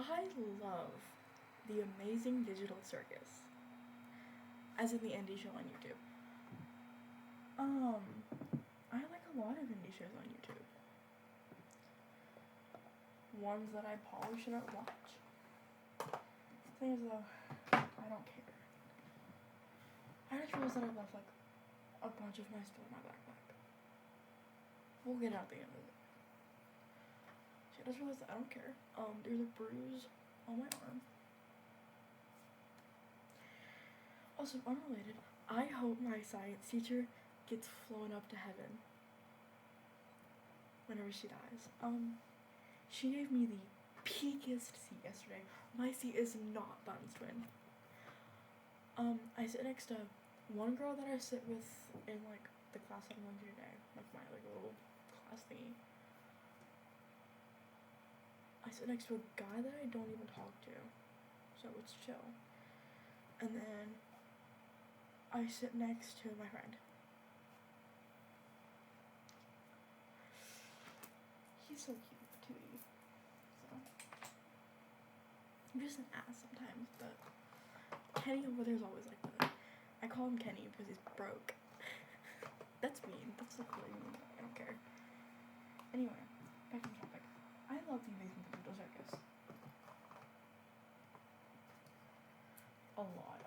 I love the amazing digital circus, as in the indie show on YouTube. I like a lot of indie shows on YouTube. Ones that I probably shouldn't watch. Thing is though, I don't care. I just realized that I left like a bunch of my stuff in my backpack. We'll get out the end of it. See, I just realized that I don't care. There's a bruise on my arm. Also, unrelated, I hope my science teacher gets flown up to heaven whenever she dies. She gave me the peakiest seat yesterday. My seat is not button twin. I sit next to one girl that I sit with in like the class that I'm going to today, like my like little class thingy. I sit next to a guy that I don't even talk to, so it's chill. And then I sit next to my friend. He's so cute, too. So I'm just an ass sometimes, but Kenny over there's always like that. I call him Kenny because he's broke. That's mean. That's like really mean. I don't care. Anyway, back to the topic. I love the Amazing Digital Circus. A lot.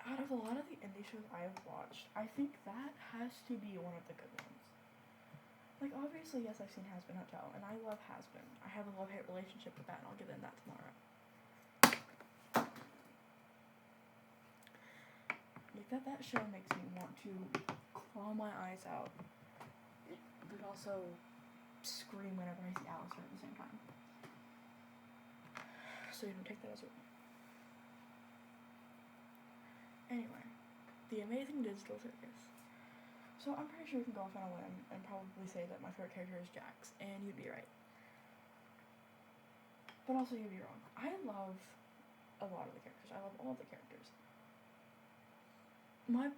Out of a lot of the indie shows I have watched, I think that has to be one of the good ones. Like, obviously, yes, I've seen Has-Been Hotel, and I love Has-Been. I have a love-hate relationship with that, and I'll get into that tomorrow. Like, that show makes me want to claw my eyes out, but also scream whenever I see Alistair at the same time. So you don't take that as a... Anyway, the Amazing Digital Circus. So I'm pretty sure you can go off on a limb and probably say that my favorite character is Jax, and you'd be right. But also you'd be wrong. I love a lot of the characters. I love all of the characters. My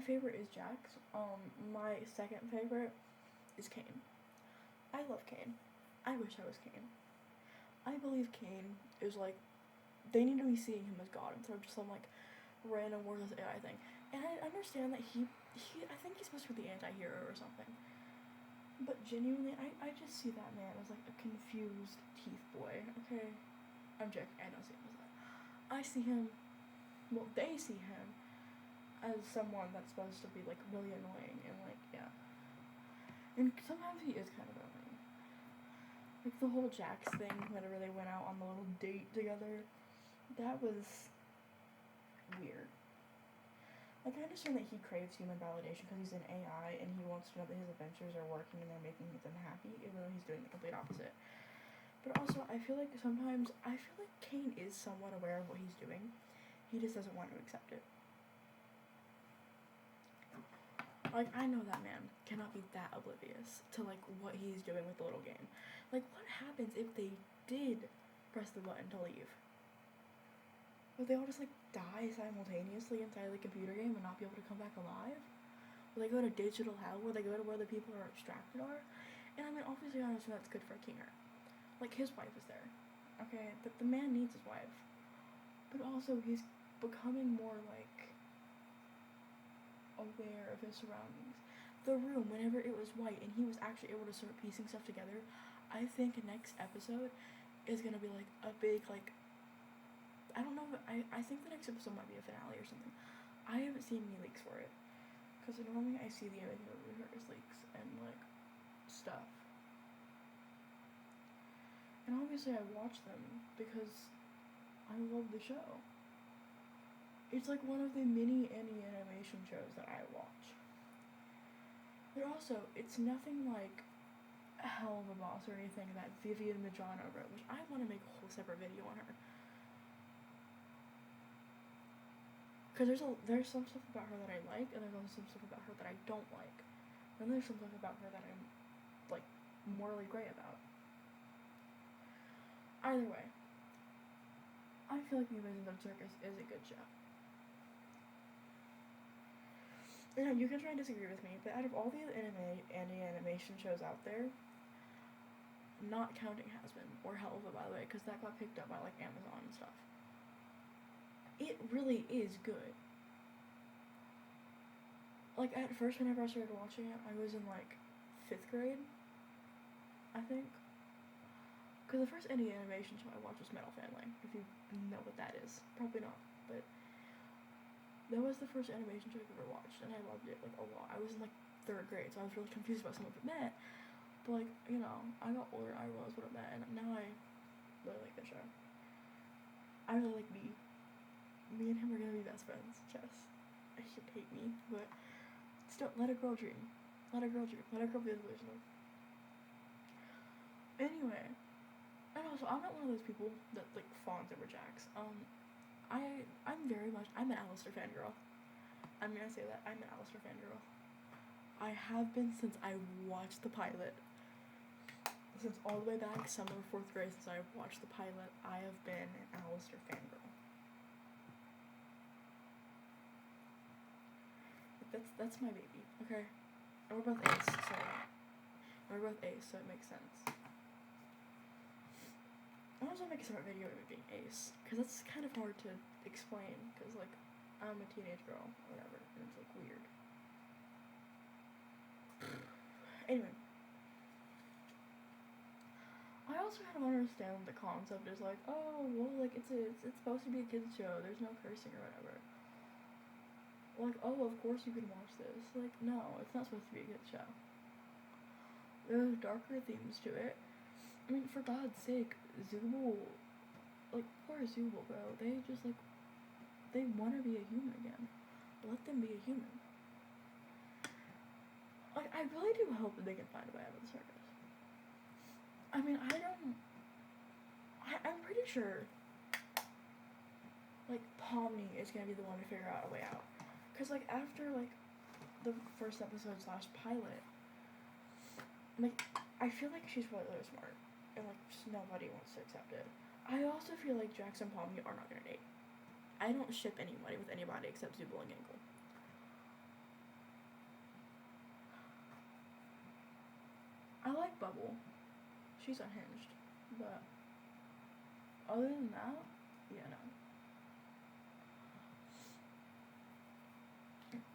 favorite is Jax. My second favorite is Kane. I love Kane. I wish I was Kane. I believe Kane is like, they need to be seeing him as God instead of just some like random worthless AI thing. And I understand that he I think he's supposed to be the anti-hero or something. But genuinely, I just see that man as like a confused teeth boy, okay? I'm joking, I don't see him as that. I see him, well, they see him as someone that's supposed to be like really annoying and like, yeah. And sometimes he is kind of annoying. Like the whole Jax thing, whenever they went out on the little date together, that was weird. Like, I understand that he craves human validation because he's an AI and he wants to know that his adventures are working and they're making him happy, even though he's doing the complete opposite. But also, I feel like sometimes, Kane is somewhat aware of what he's doing. He just doesn't want to accept it. Like, I know that man cannot be that oblivious to, like, what he's doing with the little game. Like, what happens if they did press the button to leave? Would they all just, like, die simultaneously inside the computer game and not be able to come back alive? Will they go to digital hell? Will they go to where the people who are abstracted are? And I mean, obviously, I understand that's good for Kinger. Like, his wife is there. Okay? But the man needs his wife. But also, he's becoming more, like, aware of his surroundings. The room, whenever it was white and he was actually able to start piecing stuff together, I think next episode is gonna be, like, a big, like, I don't know, I think the next episode might be a finale or something. I haven't seen any leaks for it. Because normally I see the Amazing Circus leaks and, like, stuff. And obviously I watch them because I love the show. It's like one of the mini animation shows that I watch. But also, it's nothing like Hell of a Boss or anything that Vivian Majano wrote, which I want to make a whole separate video on her. Because there's some stuff about her that I like, and there's also some stuff about her that I don't like. And there's some stuff about her that I'm, like, morally gray about. Either way, I feel like The Amazing Circus is a good show. And you can try and disagree with me, but out of all the anime and animation shows out there, not counting Has-Been or Helva, by the way, because that got picked up by like Amazon and stuff. It really is good. Like, at first, whenever I started watching it, I was in like 5th grade, I think. Because the first indie animation show I watched was Metal Family, if you know what that is. Probably not, but that was the first animation show I've ever watched, and I loved it like a lot. I was in like 3rd grade, so I was really confused about some of it meant. But like, you know, I got older, I realized what it meant, and now I really like the show. I really like me. Me and him are gonna be best friends. Chess. He should hate me, but still, let a girl dream. Let a girl dream. Let a girl be delusional. Anyway, and also, I'm not one of those people that like fawns over Jax. I'm an Alistair fangirl. I'm gonna say that I'm an Alistair fangirl. I have been since I watched the pilot. Since all the way back summer 4th grade, since I watched the pilot, I have been an Alistair fangirl. That's my baby, okay? And we're both Ace, so it makes sense. I was gonna make a separate video of it being Ace, because that's kind of hard to explain, because like, I'm a teenage girl, or whatever, and it's like weird. Anyway. I also kind of understand the concept is like, oh, well, like, it's supposed to be a kid's show, there's no cursing or whatever. Like, oh, of course you can watch this. Like, no, it's not supposed to be a kid's show. There's darker themes to it. I mean, for God's sake, Zubul, like, poor Zubul, bro, they just, like, they want to be a human again. Let them be a human. Like, I really do hope that they can find a way out of the circus. I mean, I'm pretty sure, like, Pomni is gonna be the one to figure out a way out. Because, like, after, like, the first episode / pilot, like, I feel like she's really, really smart. And, like, just nobody wants to accept it. I also feel like Jax and Pomni are not gonna date. I don't ship anybody with anybody except Zubul and Gangle. I like Bubble. She's unhinged. But other than that, yeah, no.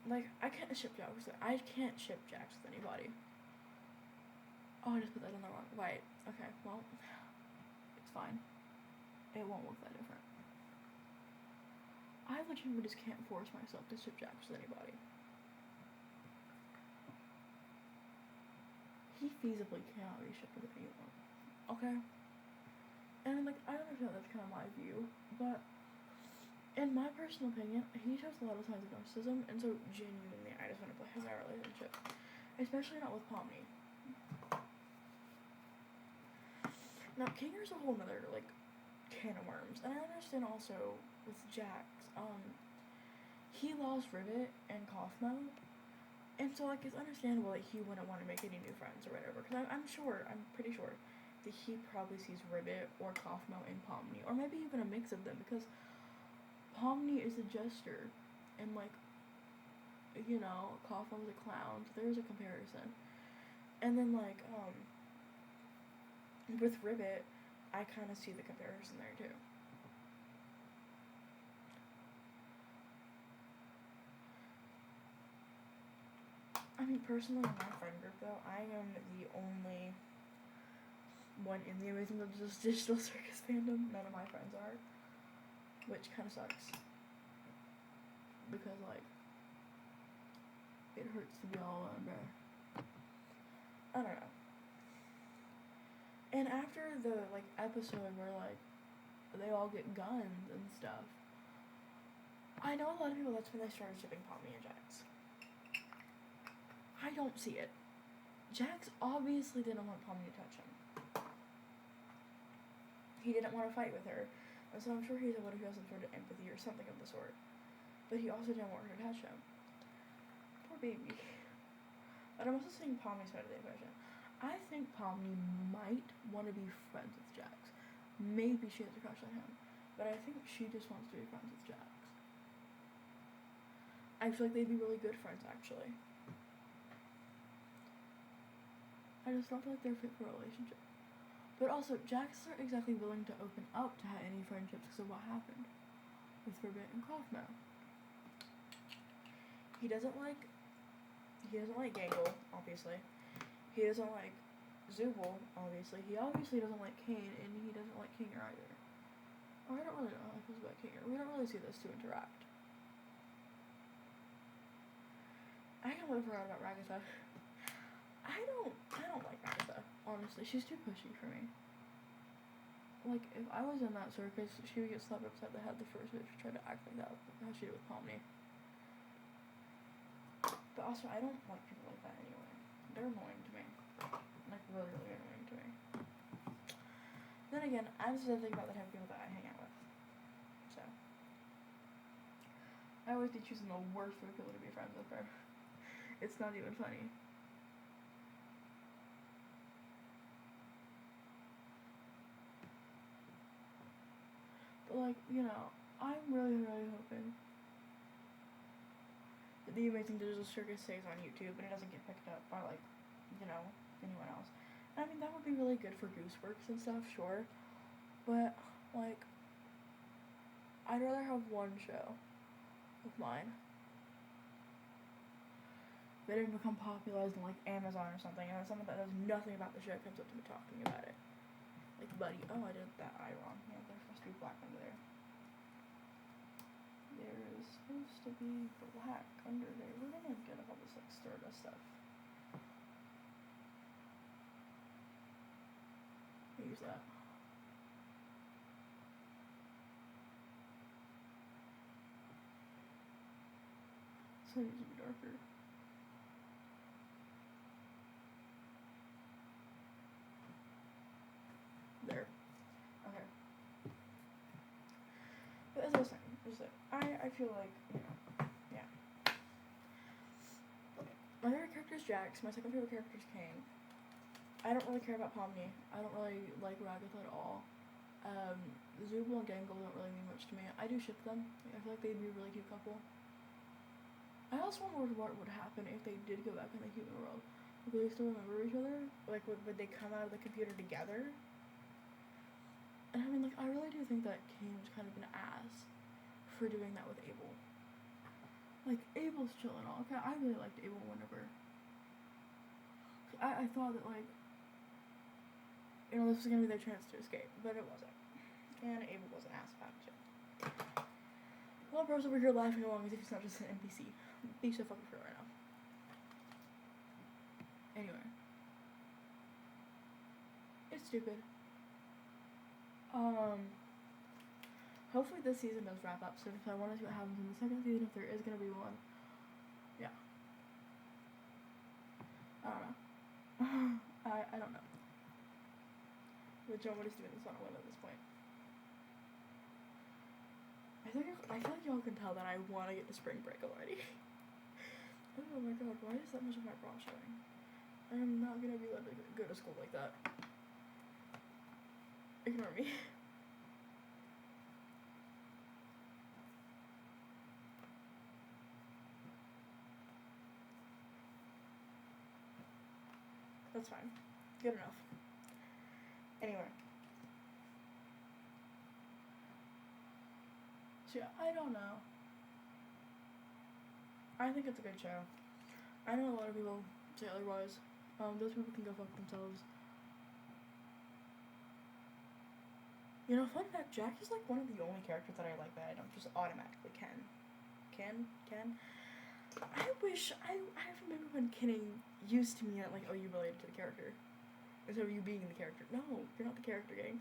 Like, I can't ship Jax with anybody. Oh, I just put that on the wrong. Right. Okay, well, it's fine. It won't look that different. I legitimately just can't force myself to ship Jax with anybody. He feasibly cannot be shipped with anyone. Okay? And, like, I understand that's kind of my view, but in my personal opinion, he shows a lot of signs of narcissism, and so genuinely, I just want to have that relationship. Especially not with Pomni. Now, Kinger's a whole nother, like, can of worms, and I understand also with Jax, he lost Rivet and Kaufmo, and so, like, it's understandable that he wouldn't want to make any new friends or whatever, because I'm pretty sure that he probably sees Rivet or Kaufmo in Pomni, or maybe even a mix of them, because Pomni is a jester, and, like, you know, Kaufmo's a clown, so there's a comparison. And then, like, with Rivet, I kind of see the comparison there, too. I mean, personally, in my friend group, though, I am the only one in the Amazing Digital Circus fandom. None of my friends are. Which kind of sucks. Because, like, it hurts to be all alone there. I don't know. And after the, like, episode where, like, they all get guns and stuff, I know a lot of people, that's when they started shipping Pomni and Jax. I don't see it. Jax obviously didn't want Pomni to touch him. He didn't want to fight with her, and so I'm sure he's able to feel some sort of empathy or something of the sort. But he also didn't want her to touch him. Poor baby. But I'm also seeing Pomni's side of the equation. I think Pomni might want to be friends with Jax. Maybe she has a crush on him, but I think she just wants to be friends with Jax. I feel like they'd be really good friends, actually. I just don't feel like they're fit for a relationship. But also, Jax isn't exactly willing to open up to any friendships because of what happened with Ribbit and Kaufman. He doesn't like Gangle, obviously. He doesn't like Zubul, obviously. He obviously doesn't like Kane, and he doesn't like Kinger either. Or I don't really know how he feels about Kinger. We don't really see those two interact. I completely forgot about Ragatha. I don't like Ragatha, honestly. She's too pushy for me. Like, if I was in that circus, she would get slapped upside the head the first day if she tried to act like that, how she did with Pomni. But also, I don't like people like that anyway. They're annoying to me. Like, really, really annoying to me. Then again, I'm just thinking about the type of people that I hang out with. So. I always be choosing the worst for people to be friends with her. It's not even funny. But, like, you know, I'm really, really hoping that the Amazing Digital Circus stays on YouTube and it doesn't get picked up by, like, you know, anyone else. And I mean, that would be really good for Gooseworks and stuff, sure. But, like, I'd rather have one show of mine that didn't become popularized on, like, Amazon or something, and then someone that knows nothing about the show comes up to me talking about it. Like, buddy, oh, I did that eye wrong. Yeah, there's supposed to be black under there. There is supposed to be black under there. We're gonna get all this, like, Stardust stuff. Use that. So it needs to be darker. There. Okay. But as I was saying, is that I feel like, you know, yeah. My favorite character is Jax. My second favorite character is Kane. I don't really care about Pomni. I don't really like Ragatha at all. Zubul and Gangle don't really mean much to me. I do ship them. I feel like they'd be a really cute couple. I also wonder what would happen if they did go back in the human world. Would they still remember each other? Like, would they come out of the computer together? And I mean, like, I really do think that Kane was kind of an ass for doing that with Abel. Like, Abel's chill and all. Okay, I really liked Abel whenever. I thought that, like, you know, this was gonna be their chance to escape, but it wasn't. And Abel was an ass about it. Well, bro's over here laughing along as if he's not just an NPC. Be so fucking for right now. Anyway. It's stupid. Hopefully this season does wrap up soon, because I want to see what happens in the second season, if there is going to be one. Yeah. I don't know. I don't know. But nobody's doing this on a whim at this point. I feel like y'all can tell that I want to get to spring break already. Oh my god, why is that much of my bra showing? I am not gonna be able to go to school like that. Ignore me. That's fine. Good enough. Anyway. So yeah, I don't know. I think it's a good show. I know a lot of people say otherwise. Those people can go fuck themselves. You know, fun fact, Jack is like one of the only characters that I like that I don't just automatically Ken. I wish, I remember when kenning used to mean like, oh, you related to the character. Instead of you being the character. No, you're not the character, gang.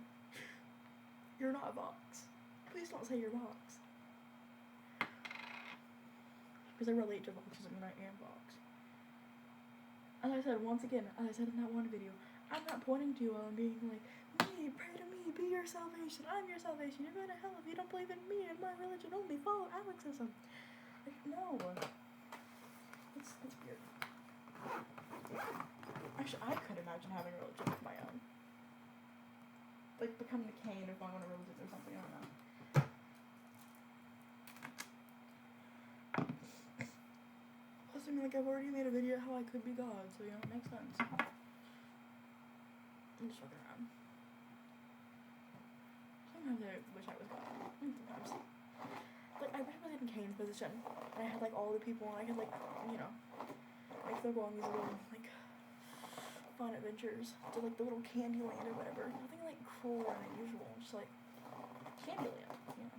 You're not a box. Please don't say you're a box. Because I relate to Vox doesn't mean I am Vox. As I said, once again, as I said in that one video, I'm not pointing to you all and being like, me, pray to me, be your salvation, I'm your salvation, you're going to hell if you don't believe in me and my religion only, follow Alexism. Like, no. That's weird. Actually, I could imagine having a religion of my own. Like, becoming a Cain if I want a religion or something, I don't know. I mean, like, I've already made a video how I could be God, so, you know, it makes sense. I'm just fucking around. wish I was gone. Sometimes. Like, I wish I was in Kane's position, and I had, like, all the people, and I could, like, you know, like, they'll go on these little, like, fun adventures to, like, the little Candyland or whatever. Nothing, like, cruel or unusual, just, like, Candyland, you know.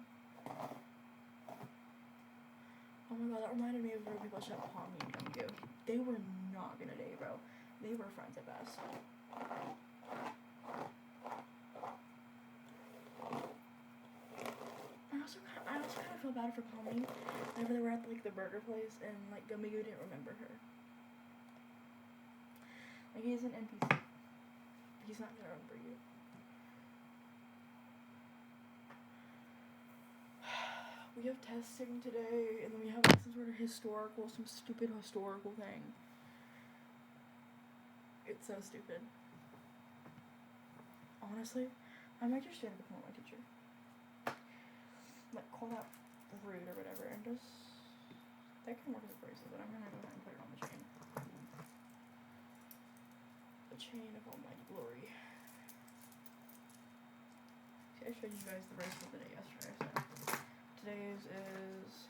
Oh my god, that reminded me of where people showed Palm Union too. They were not gonna date, bro. They were friends at best. I also kind of feel bad for Palmy whenever they were at like the burger place and like Gumigo didn't remember her. Like he's an NPC. He's not gonna remember you. We have testing today, and then we have like some sort of some stupid historical thing. It's so stupid. Honestly, I might just stand up and call my teacher. Like, call that rude or whatever, and just, that can work as a bracelet, but I'm gonna go ahead and put it on the chain. The chain of almighty glory. See, I showed you guys the bracelet today yesterday, so today's is,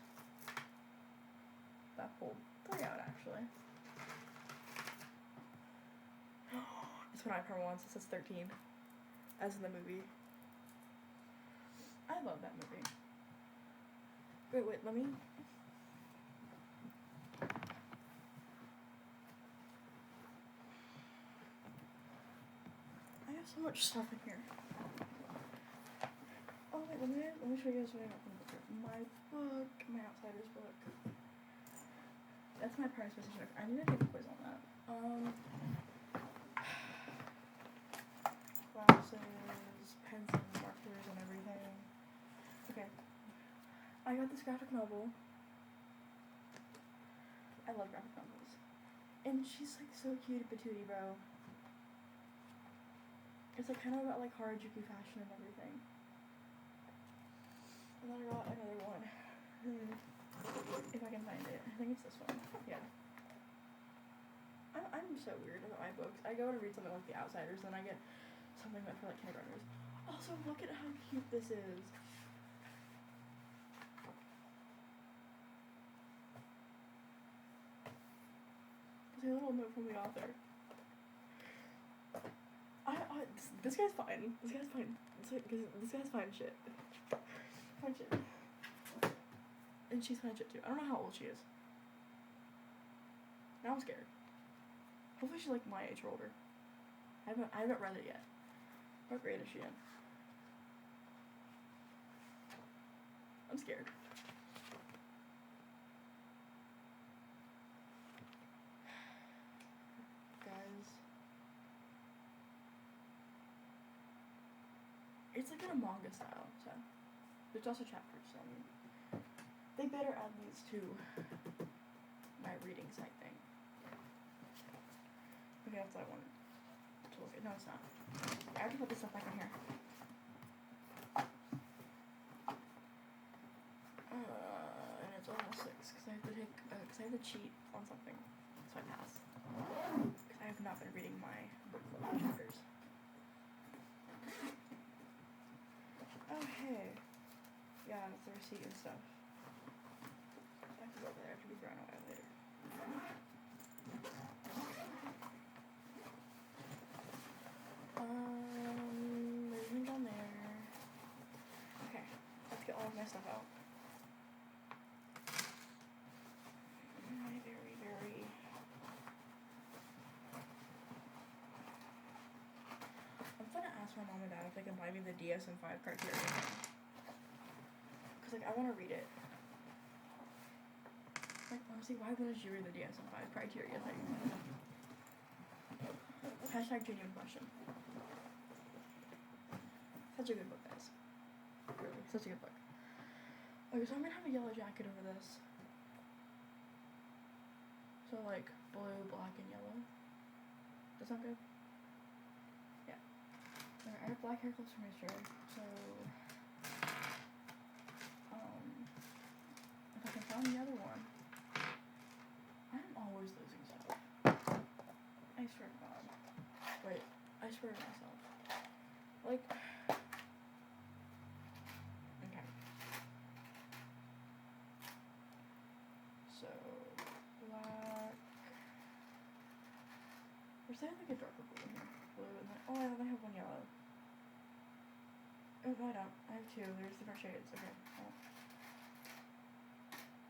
that pulled 3 out actually. It's what I per once, it says 13, as in the movie. I love that movie. Wait, let me... I have so much stuff in here. Oh wait, let me show you guys what I got from the book. My book, my Outsiders book. That's my prize position. I need to take a quiz on that. Glasses, pencils, markers, and everything. Okay. I got this graphic novel. I love graphic novels. And she's like so cute and patootie, bro. It's like kind of about like Harajuku fashion and everything. And then I got another one. If I can find it. I think it's this one. Yeah. I'm so weird about my books. I go to read something like The Outsiders, then I get something meant for like kindergartners. Also, look at how cute this is. There's a little note from the author. This guy's fine. This guy's fine. This guy's fine shit. Fine shit. And she's fine shit too. I don't know how old she is. Now I'm scared. Hopefully she's like my age or older. I haven't read it yet. What grade is she in? I'm scared. Guys. It's like in a manga style, so. There's also chapters, so I mean. They better add these to my reading site thing. Okay, that's what I wanted to look at. No, it's not. I have to put this stuff back in here. And it's almost 6, because I have to cheat on something, so I pass. Because I have not been reading my book club chapters. Oh, hey. Yeah, it's the receipt and stuff. I have to go over there. I have to be thrown away later. There's one down there. Okay, let's get all of my stuff out. Very... I'm gonna ask my mom and dad if they can buy me the DSM-5 criteria. Cause like, I wanna read it. Like, honestly, why wouldn't you read the DSM-5 criteria thing? Hashtag genuine question. Such a good book, guys. Really, such a good book. Okay, so I'm gonna have a yellow jacket over this. So like, blue, black, and yellow. That sound good? Yeah. Alright, I have black hair clips for my shirt, so... if I can find the other one... I'm always losing stuff. I swear to God. Wait, I swear to myself. Like... Is there like a darker blue in here? Blue and then, oh, I have one yellow. Oh, no, I don't. I have two. There's different shades. Okay. Well,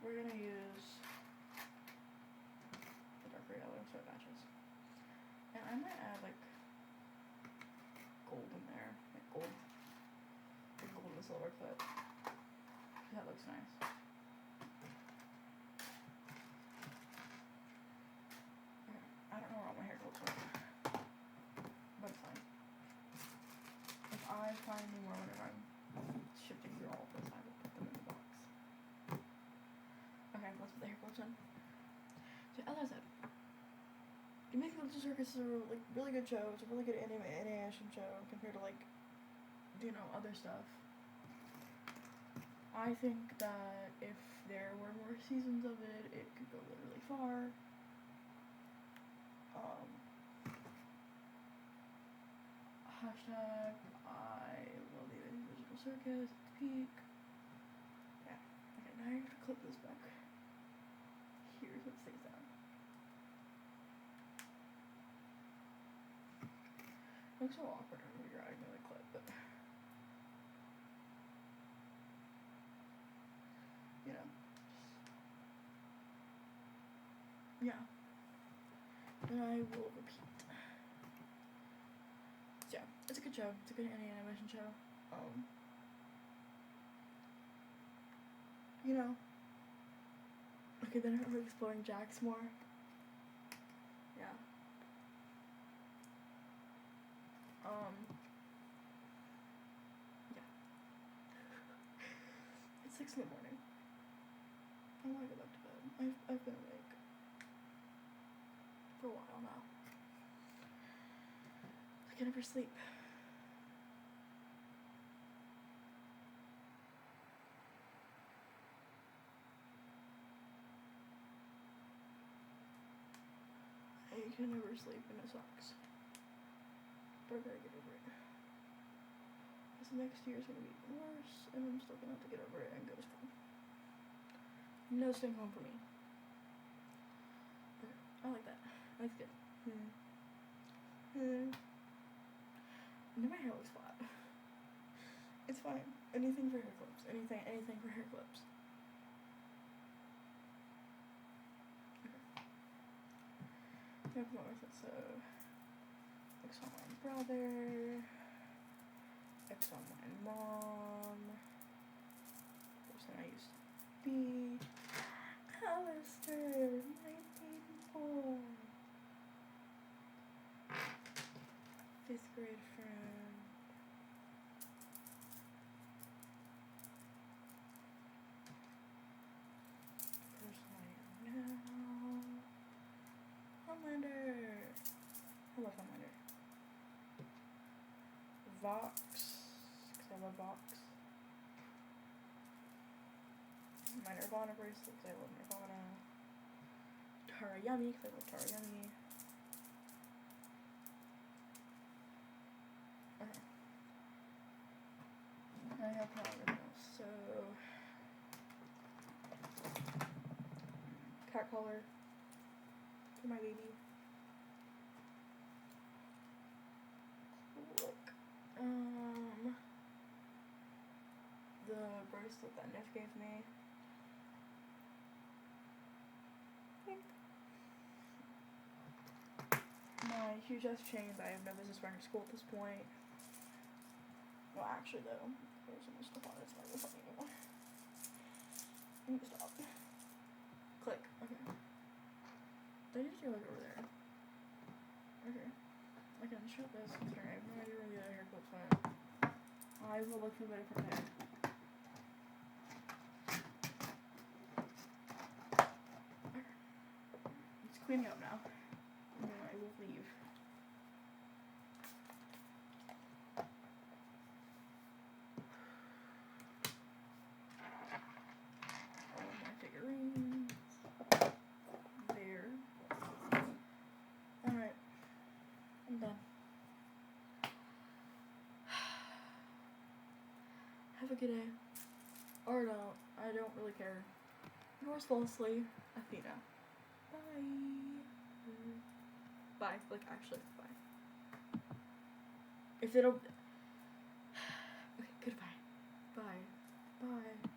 we're gonna use the darker yellow so it matches. And I might add like gold in there. Like gold. Like gold and silver clip. That looks nice. Okay. I don't know where all my hair clips are. But it's fine. If I find any more whenever I'm shifting through all of this, I will put them in the box. Okay, let's put the hair clips in. So as I said, You Make Little Circus is a like really good show. It's a really good animation show compared to like, you know, other stuff. I think that if there were more seasons of it, it could go really far. Hashtag I love the original circus at the peak. Yeah. Okay, now you're gonna clip this back. Here's what stays down. It looks so awkward when you're dragging the clip, but you know. Yeah. And I will repeat. So yeah, it's a good show. It's a good animation show. You know. Okay, then I'm exploring Jax more. Yeah. Yeah. It's 6 in the morning. I wanna go back to bed. I've been awake for a while now. I can never sleep. I can never sleep and it sucks. But I gotta get over it. This next year's gonna be even worse, and I'm still gonna have to get over it and go to school. No staying home for me. Okay, I like that. That's good. And then my hair looks flat. It's fine. Anything for hair clips. Anything for hair clips. Okay. Have more with it, so X on my brother, X on my mom, person I used to be, Alistair, my baby boy, 5th grade friend, person I am now, Homelander. I love Homelander. Vox, because I love Vox. My Nirvana bracelet, because I love Nirvana. Tara Yummy, because I love Tara Yummy. Okay. I have not everything else, so cat collar for my baby. Look. The bracelet that Nick gave me. My huge ass chains I have no business wearing to school at this point. Well, actually though, there's so much stuff on it, it's not really funny anymore. I need to stop. Click. Okay. Did I just do like over there? Okay. I can shut this considering I have no idea where the other hair clips went. I will look for a different hair. Okay. It's cleaning up now. And then I will leave. All of my figurines. There. Alright. I'm done. Have a good day. Or don't. I don't really care. Yours falsely, Athena. Bye. Bye. Bye. Like, actually, bye. If they don't... Okay, goodbye. Bye. Bye.